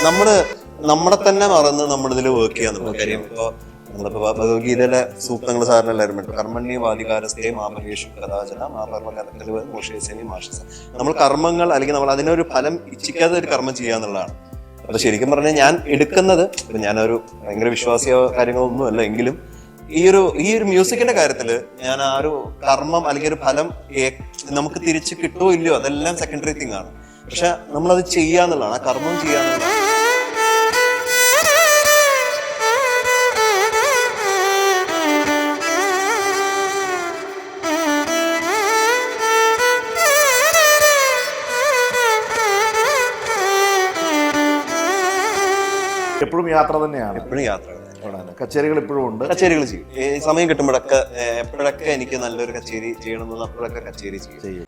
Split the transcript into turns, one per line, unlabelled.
നമ്മളെ തന്നെ മറന്ന് നമ്മളിതിൽ വർക്ക് ചെയ്യാന്നുള്ള കാര്യം. ഇപ്പൊ നമ്മളിപ്പോ ഭഗവത്ഗീതയിലെ സൂക്തങ്ങൾ സാറിന് എല്ലാവരും പറ്റും. കർമ്മണ്യവാധികാരസ്ഥയെ മാപര്യേഷു കഥാചന മാപർവ്വസേമി മാഷസ. നമ്മൾ കർമ്മങ്ങൾ അല്ലെങ്കിൽ നമ്മൾ അതിനൊരു ഫലം ഇച്ഛിക്കാതെ ഒരു കർമ്മം ചെയ്യാന്നുള്ളതാണ്. അപ്പൊ ശരിക്കും പറഞ്ഞാൽ ഞാൻ എടുക്കുന്നത്, ഇപ്പൊ ഞാനൊരു ഭയങ്കര വിശ്വാസിയോ കാര്യങ്ങളൊന്നും അല്ല, എങ്കിലും ഈ ഒരു മ്യൂസിക്കിന്റെ കാര്യത്തില് ഞാൻ ആ ഒരു കർമ്മം അല്ലെങ്കിൽ ഒരു ഫലം നമുക്ക് തിരിച്ച് കിട്ടുമോ ഇല്ലയോ അതെല്ലാം സെക്കൻഡറി തിങ് ആണ്. പക്ഷെ നമ്മളത് ചെയ്യാന്നുള്ളതാണ്, ആ കർമ്മം ചെയ്യാന്നുള്ളതാണ്.
എപ്പോഴും യാത്ര തന്നെയാണ്.
എപ്പോഴും യാത്ര.
കച്ചേരികൾ ഇപ്പോഴും ഉണ്ട്.
കച്ചേരികൾ ചെയ്യും. സമയം കിട്ടുമ്പോഴൊക്കെ എപ്പോഴൊക്കെ എനിക്ക് നല്ലൊരു കച്ചേരി ചെയ്യണമെന്ന് അപ്പോഴൊക്കെ കച്ചേരി ചെയ്യും.